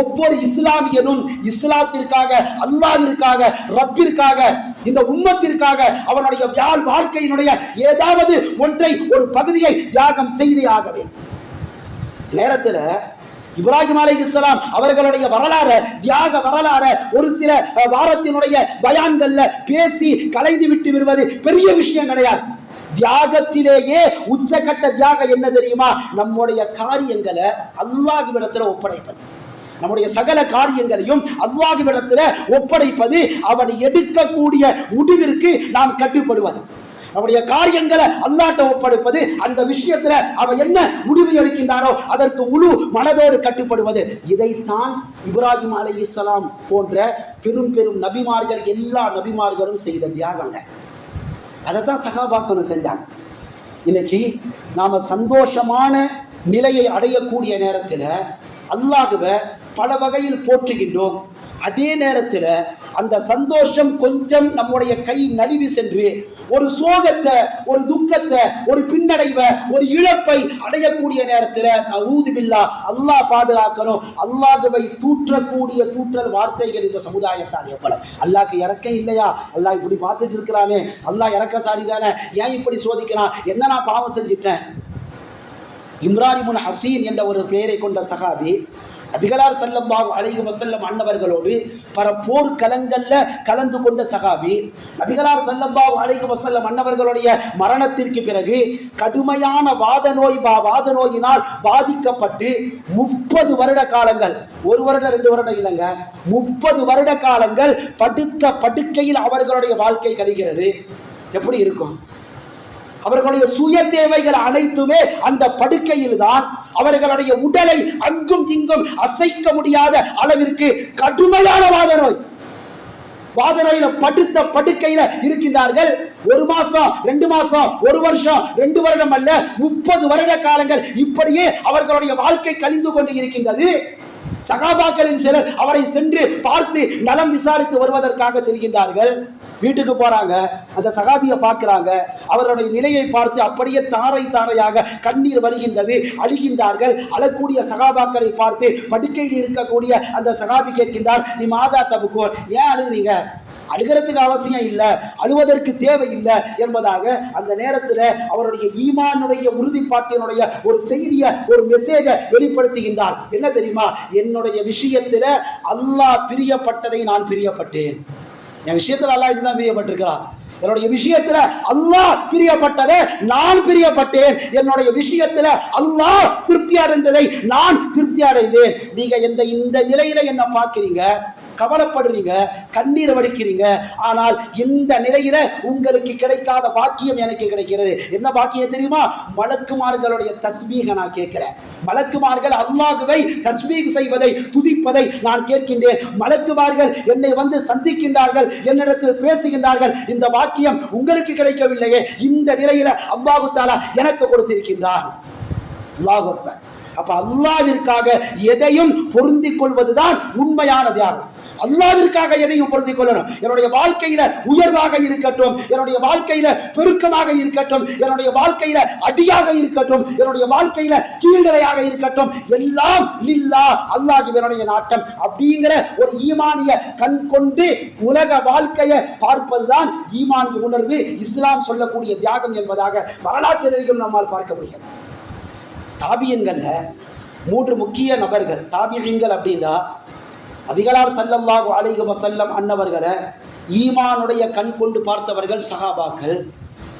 ஒவ்வொரு இஸ்லாமியனும் இஸ்லாத்திற்காக, அல்லாஹ்விற்காக, ரப்பிற்காக, இந்த உம்மத்திற்காக அவனுடைய வாழ்க்கையினுடைய ஏதாவது ஒன்றை, ஒரு பகுதியை தியாகம் செய்தே ஆக வேண்டும். நேரத்தில் இப்ராஹிம் அலைஹிஸ்ஸலாம் அவர்களுடைய வரலாறு, தியாக வரலாறு ஒரு சில வாரத்தினுடைய பயான்கள்ல பேசி கலைந்து விட்டு விடுவது பெரிய விஷயம் கிடையாது. தியாகத்திலேயே உச்சகட்ட தியாகம் என்ன தெரியுமா? நம்முடைய காரியங்களை அல்லாஹ்விடத்தில் ஒப்படைப்பது. நம்முடைய சகல காரியங்களையும் அல்லாஹ்விடத்தில் ஒப்படைப்பது, அவன் எடுக்கக்கூடிய முடிவிற்கு நாம் கட்டுப்படுவது. நம்முடைய காரியங்களை அல்லாஹ்ட்ட ஒப்படைப்பது, அந்த விஷயத்துல அவன் என்ன முடிவு எடுக்கின்றானோ அதற்கு முழு மனதோடு கட்டுப்படுவது. இதைத்தான் இப்ராஹிம் அலைஹிஸ்ஸலாம் போன்ற பெரும் பெரும் நபிமார்கள், எல்லா நபிமார்களும் செய்த தியாகங்க. அதைத்தான் சஹாபாக்களும் செஞ்சாங்க. இன்னைக்கு நாம சந்தோஷமான நிலையை அடையக்கூடிய நேரத்தில் அல்லாஹ்வை பல வகையில் போற்றுகின்றோம். அதே நேரத்தில் அந்த சந்தோஷம் கொஞ்சம் நம்முடைய கை நழுவி சென்று ஒரு சோகத்தை, ஒரு துக்கத்தை, ஒரு பின்னடைவை, ஒரு இழப்பை அடையக்கூடிய நேரத்தில் நஊது பில்லாஹ், அல்லாஹ் பாதுகாக்கணும், அல்லாஹ்வை தூற்றக்கூடிய தூற்றல் வார்த்தைகள் இந்த சமுதாயத்தால் ஏற்படும். அல்லாஹ்க்கு இறக்கம் இல்லையா? அல்லாஹ் இப்படி பார்த்துட்டு இருக்கிறானே, அல்லாஹ் இறக்கசாரி தானே, ஏன் இப்படி சோதிக்கிறான், என்ன நான் பாவம் செஞ்சிட்டேன்? இம்ரான் இப்னு ஹசீன் என்ற ஒரு பெயரை கொண்ட சஹாபி நபிகளார் ஸல்லல்லாஹு அலைஹி வஸல்லம் அன்னவர்களோடு பல போர்க்களங்கள்ல கலந்து கொண்ட சஹாபி. நபிகளார் ஸல்லல்லாஹு அலைஹி வஸல்லம் அன்னவர்களுடைய மரணத்திற்கு பிறகு கடுமையான வாத நோயினால் பாதிக்கப்பட்டு 30 வருட காலங்கள், 1 வருடம் 2 வருடம் இல்லைங்க, 30 வருட காலங்கள் படுத்த படுக்கையில் அவர்களுடைய வாழ்க்கை கழிகிறது. எப்படி இருக்கும்? அவர்களுடைய சுய தேவைகள் அனைத்துமே அந்த படுக்கையில் தான். அவர்களுடைய உடலை அங்கும் இங்கும் அசைக்க முடியாத அளவிற்கு கடுமையான வாத நோயில படுத்த படுக்கையில இருக்கின்றார்கள். 1 மாசம் 2 மாசம் 1 வருஷம் 2 வருடம் அல்ல, 30 வருட காலங்கள் இப்படியே அவர்களுடைய வாழ்க்கை கழிந்து கொண்டு இருக்கின்றது. சகாபாக்களின் சிலர் அவரை சென்று பார்த்து நலம் விசாரித்து வருவதற்காக செல்கின்றார்கள். வீட்டுக்கு போறாங்க, அந்த சகாபியை பார்க்கிறாங்க. அவருடைய நிலையை பார்த்து அப்படியே தாரை தாரையாக கண்ணீர் வருகின்றது, அழுகின்றார்கள். அழக்கூடிய சகாபாக்களை பார்த்து படுக்கையில் இருக்கக்கூடிய அந்த சகாபி கேட்கின்றார், நீ மாதா தபுக்கோ, ஏன் அழுகிறீங்க? அழுகிறதுக்கு அவசியம் இல்லை, அழுவதற்கு தேவை இல்லை என்பதாக அந்த நேரத்தில் அவருடைய ஈமானுடைய உறுதிப்பாட்டினுடைய ஒரு செய்தியை, ஒரு மெசேஜை வெளிப்படுத்துகின்றார். என்ன தெரியுமா? என்னுடைய விஷயத்தில் அல்லாஹ் பிரியப்பட்டதை நான் பிரியப்பட்டேன். என் விஷயத்தில் அல்லாஹ் இதுதான் பிரியப்பட்டிருக்கிறார். என்னுடைய விஷயத்துல அல்லாஹ் பிரியப்பட்டதை நான் பிரியப்பட்டேன். என்னுடைய விஷயத்துல அல்லாஹ் திருப்தி அடைந்ததை நான் திருப்தி அடைந்தேன். நீங்க இந்த நிலையில என்ன பார்க்கிறீங்க, கவலைப்படுறீங்க, கண்ணீர் வடிக்கிறீங்க. ஆனால் இந்த நிலையில உங்களுக்கு கிடைக்காத பாக்கியம் எனக்கு கிடைக்கிறது. என்ன பாக்கியம் தெரியுமா? மலக்குமார்களுடைய தஸ்பீக நான் கேட்கிறேன். மலக்குமார்கள் அல்லாஹ்வை தஸ்பீக் செய்வதை, துதிப்பதை நான் கேட்கின்றேன். மலக்குமார்கள் என்னை வந்து சந்திக்கின்றார்கள், என்னிடத்தில் பேசுகின்றார்கள். இந்த பாக்கியம் உங்களுக்கு கிடைக்கவில்லையே, இந்த நிலையில அல்லாஹ் தஆலா எனக்கு கொடுத்திருக்கின்றார். அல்லாஹ் அக்பர். அப்ப அல்லாஹ்விற்காக எதையும் பொருந்திக் கொள்வதுதான் உண்மையான தியாகம். அல்லாஹ்விற்காக எதையும் பொருந்திக் கொள்ளணும். என்னுடைய வாழ்க்கையில உயர்வாக இருக்கட்டும், என்னுடைய வாழ்க்கையில பெருக்கமாக இருக்கட்டும், என்னுடைய வாழ்க்கையில அடியாக இருக்கட்டும், என்னுடைய வாழ்க்கையில கீழ்நிலையாக இருக்கட்டும், எல்லாம் லில்லாஹ், அல்லாஹ்வினுடைய நாட்டம் அப்படிங்கிற ஒரு ஈமானிய கண் கொண்டு உலக வாழ்க்கையை பார்ப்பதுதான் ஈமானிய உணர்வு, இஸ்லாம் சொல்லக்கூடிய தியாகம் என்பதாக வரலாற்று நெறிகள் நம்மால் பார்க்க முடியும். தாபியன்கள்ல 3 முக்கிய நபர்கள். தாபியன்கள் அப்படின்னா நபிகளார் ஸல்லல்லாஹு அலைஹி வஸல்லம் அன்னவர்களை ஈமானுடைய கண் கொண்டு பார்த்தவர்கள் சஹாபாக்கள்.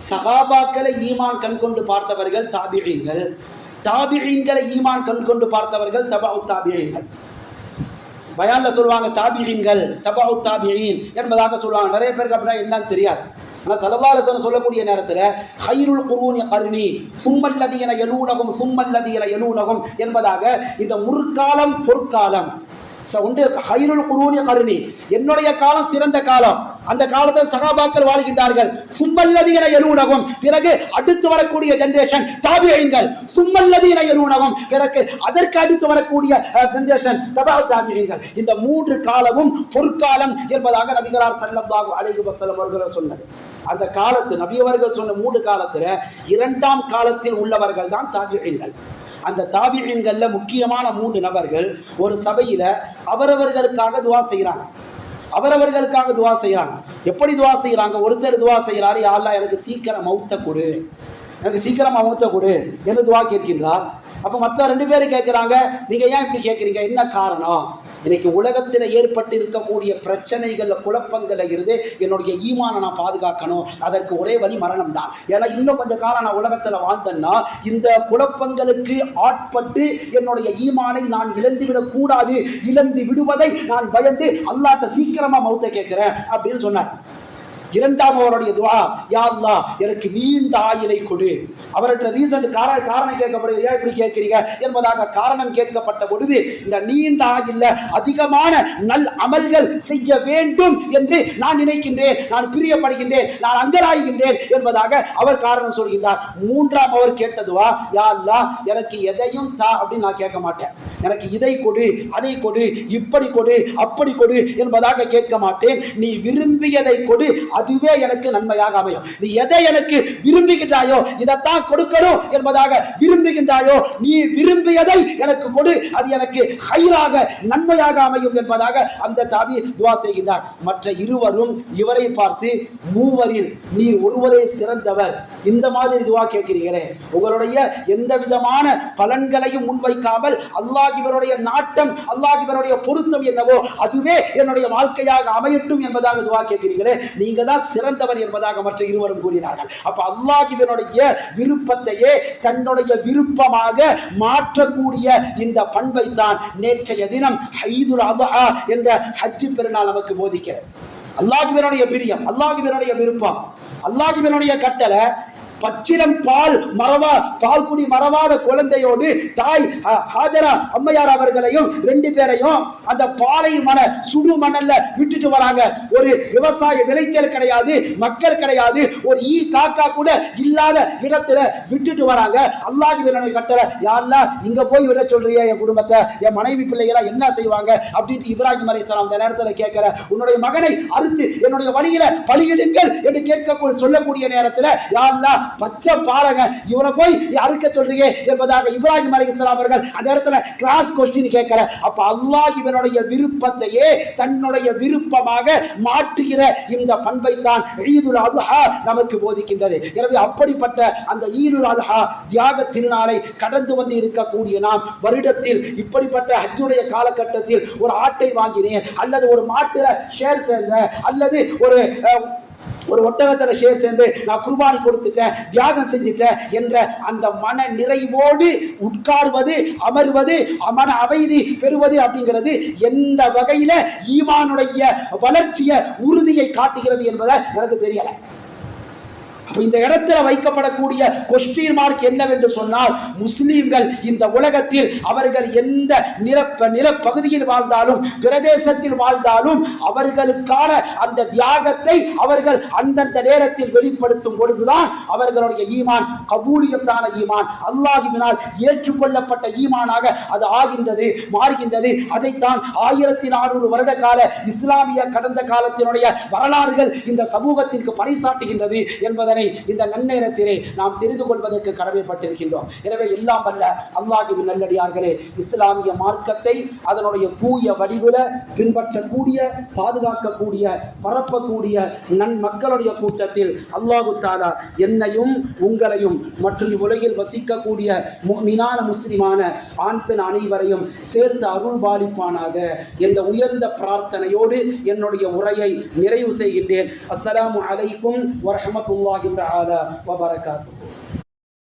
சஹாபாக்களை ஈமான் கண் கொண்டு பார்த்தவர்கள் தாபியன்கள். தாபியன்களை ஈமான் கண் கொண்டு பார்த்தவர்கள் தபஉ தாபியன்கள். பயான்ல சொல்லுவாங்க தாபியன்கள் தபஉ தாபியீன் என்பதாக சொல்லுவாங்க. நிறைய பேருக்கு அப்படின்னா என்னன்னு தெரியாது. ஆனால் ஸல்லல்லாஹு அலைஹி வஸல்லம் சொல்லக்கூடிய நேரத்தில் ஹைருல் குரூனி கர்னி சும்மல்லதீன யலூனஹும் சும்மல்லதீன யலூனஹும் என்பதாக இந்த முற்காலம் பொற்காலம் ஒன்று. ஹைருல் குரூனி கர்னி, என்னுடைய காலம் சிறந்த காலம், அந்த காலத்தில் சகாபாக்கள் வாழ்கின்றார்கள். சும்மல்லதீன யலூனஹும், பிறகு அடுத்து வரக்கூடிய ஜெனரேஷன் தாபிஈன்கள். சும்மல்லதீன யலூனஹும், பிறகு அதற்கு அடுத்து வரக்கூடிய ஜெனரேஷன் தபா தாபிஈன்கள். இந்த 3 காலமும் பொற்காலம் என்பதாக நபிகளார் ஸல்லல்லாஹு அலைஹி வஸல்லம் அவர்கள் சொன்னது. அந்த காலத்து நபி அவர்கள் சொன்ன 3 காலத்துல 2ஆம் காலத்தில் உள்ளவர்கள் தான் தாபிஈன்கள். அந்த தாபிஈன்கள்ல முக்கியமான 3 நபர்கள் ஒரு சபையில அவரவர்களுக்காக துஆ செய்றாங்க. அவரவர்களுக்காக துஆ செய்றாங்க. எப்படி துஆ செய்றாங்க? ஒருத்தர் துஆ செய்றாரு, யா அல்லாஹ் எனக்கு சீக்கிரம் மௌத்த கொடு, எனக்கு சீக்கிரமா மௌத்த கொடு என்று துஆ கேட்கின்றார். அப்ப மற்ற 2 பேரும் கேட்கிறாங்க, நீங்க ஏன் இப்படி கேட்கிறீங்க, என்ன காரணம்? இன்னைக்கு உலகத்தில் ஏற்பட்டு இருக்கக்கூடிய பிரச்சனைகள் குழப்பங்கள் இருந்து என்னுடைய ஈமானை நான் பாதுகாக்கணும், அதற்கு ஒரே வழி மரணம் தான். ஏன்னா இன்னும் கொஞ்சம் காலம் நான் உலகத்தில் வாழ்ந்தேன்னா இந்த குழப்பங்களுக்கு ஆட்பட்டு என்னுடைய ஈமானை நான் இழந்துவிடக் கூடாது, இழந்து விடுவதை நான் பயந்து அல்லாஹ்ட்ட சீக்கிரமா மௌத்தை கேட்கிறேன் அப்படின்னு சொன்னார். 2ஆம் அவருடைய துஆ, யா அல்லாஹ் எனக்கு நீண்ட ஆயுளை கொடு. அவர்கிட்ட ரீசன் காரணம் கேட்கப்படுது, ஏன் இப்படி கேட்கிறீங்க என்பதாக காரணம் கேட்கப்பட்ட பொழுது, இந்த நீண்ட ஆயுள்ல அதிகமான நல் அமல்கள் செய்ய வேண்டும் என்று நான் நினைக்கின்றேன், நான் பிரியப்படுகின்றேன், நான் அங்கலாய்கின்றேன் என்பதாக அவர் காரணம் சொல்கின்றார். 3ஆம் அவர் கேட்ட துஆ, யா அல்லாஹ் எனக்கு எதையும் தா அப்படின்னு நான் கேட்க மாட்டேன், எனக்கு இதை கொடு, அதை கொடு, இப்படி கொடு, அப்படி கொடு என்பதாக கேட்க மாட்டேன். நீ விரும்பியதை கொடு, அதுவே எனக்கு நன்மையாக அமையும். நீ எதை எனக்கு விரும்புகின்றாயோ இதைத்தான் கொடுக்கணும் என்பதாக விரும்புகின்றாயோ, நீ விரும்பியதை எனக்கு கொடு, அது எனக்கு ஹைராக நன்மையாக அமையும் என்பதாக அந்த தாபி துஆ செய்கின்றார். மற்ற இருவரும் இவரை பார்த்து, மூவரில் நீர் ஒருவரே சிறந்தவர், இந்த மாதிரி துஆ கேட்கிறீர்களே, உங்களுடைய எந்த விதமான பலன்களையும் முன்வைக்காமல் அல்லாஹ் இவருடைய நாட்டம், அல்லாஹ் இவருடைய பொருத்தம் என்னவோ அதுவே என்னுடைய வாழ்க்கையாக அமையட்டும் என்பதாக துஆ கேட்கிறீர்களே, நீங்க தான் சிறந்தவர் என்பதாக மற்ற இருவரும் கூறினார்கள். அப்ப அல்லாஹ்வினுடைய விருப்பத்தையே தன்னுடைய விருப்பமாக மாற்றக்கூடிய இந்த பண்பை தான் நேற்றைய தினம் ஈதுல் அத்ஹா என்ற ஹஜ் பெருநாள் நமக்கு போதிக்கிறது. அல்லாஹ்வினுடைய பிரியம், அல்லாஹ்வினுடைய விருப்பம், அல்லாஹ்வினுடைய கட்டளை. பச்சிலம் பால் குடி மறவாத குழந்தையோடு தாய் ஹாஜரா அம்மையார் அவர்களையும் 2 பேரையும் அந்த பாலை சுடு மணல்ல விட்டுட்டு வராங்க. ஒரு விவசாய விளைச்சல் கிடையாது, மக்கள் கிடையாது, ஒரு ஈ காக்கா கூட இல்லாத இடத்துல விட்டுட்டு வராங்க. அல்லாஹ்வினுடைய கட்டளை, யா அல்லாஹ் இங்க போய் விட சொல்றியே என் குடும்பத்தை, என் மனைவி பிள்ளைகளா என்ன செய்வாங்க அப்படின்னு இப்ராஹிம் அலைஹிஸ்ஸலாம் அந்த நேரத்தில் கேட்கிற, உன்னுடைய மகனை அறுத்து என்னுடைய வழியில பலியிடுங்கள் என்று கேட்க சொல்லக்கூடிய நேரத்தில், யா அல்லாஹ் பச்சை பாருங்க, இவனை போய் அறுக்க சொல்றீங்க என்பதாக இப்ராஹிம் அலைஹிஸ்ஸலாம் அவர்கள் அந்த இடத்துல கிராஸ் கொஸ்டின் கேட்கிற. அப்ப அல்லாஹ் இவனுடைய விருப்பத்தையே தன்னுடைய விருப்பமாக மாற்றுகிற இந்த பண்பை தான் ஈதுல் அத்ஹா நமக்கு போதிக்கின்றது. எனவே அப்படிப்பட்ட அந்த ஈதுல் அத்ஹா தியாக திருநாளை கடந்து வந்து இருக்கக்கூடிய நாம் வருடத்தில் இப்படிப்பட்ட ஹஜ்ஜுடைய காலகட்டத்தில் ஒரு ஆட்டை வாங்கினேன், அல்லது ஒரு மாட்டுல ஷேர் சேர்ந்த, அல்லது ஒரு ஒட்டகத்துல ஷேர் சேர்ந்து நான் குர்பானி கொடுத்துட்டேன், தியாகம் செஞ்சுட்டேன் என்ற அந்த மன நிறைவோடு உட்கார்வது, அமர்வது, மன அமைதி பெறுவது அப்படிங்கிறது எந்த வகையில ஈமானுடைய வளர்ச்சியை, உறுதியை காட்டுகிறது என்பதை எனக்கு தெரியல. இந்த இடத்துல வைக்கப்படக்கூடிய கொஸ்டின் மார்க் என்னவென்று சொன்னால், முஸ்லிம்கள் இந்த உலகத்தில் அவர்கள் எந்த நிலப்பகுதியில் வாழ்ந்தாலும், பிரதேசத்தில் வாழ்ந்தாலும், அவர்களுக்கான அந்த தியாகத்தை அவர்கள் அந்தந்த நேரத்தில் வெளிப்படுத்தும் பொழுதுதான் அவர்களுடைய ஈமான் கபூலியத்தான ஈமான், அல்லாஹ்வினால் ஏற்றுக்கொள்ளப்பட்ட ஈமானாக அது ஆகின்றது, மாறுகின்றது. அதைத்தான் 1400 வருட கால இஸ்லாமிய கடந்த காலத்தினுடைய வரலாறுகள் இந்த சமூகத்திற்கு பறைசாட்டுகின்றது என்பதனை இந்த நன்னேரத்திலே நாம் தெரிந்து கொள்வதற்கு கடமைப்பட்டிருக்கின்றோம். எனவே எல்லாம் வல்ல அல்லாஹ்வின் நல்லடியார்களே, இஸ்லாமிய மார்க்கத்தை அதனுடைய தூய வடிவில பின்பற்றக்கூடிய, பாதுகாக்கக்கூடிய, பரப்பக்கூடிய நன்மக்களுடைய கூட்டத்தில் அல்லாஹ் தஆலா என்னையும் உங்களையும் மற்றும் உலகில் வசிக்கக்கூடிய முஃமினான முஸ்லிமான ஆண் பெண் அனைவரையும் சேர்த்து அருள் பாலிப்பானாக என்ற உயர்ந்த பிரார்த்தனையோடு என்னுடைய உரையை நிறைவு செய்கின்றேன். அஸ்ஸலாமு அலைக்கும் வரஹ்மத்துல்லாஹி தஆலா வபரகாத்துஹு.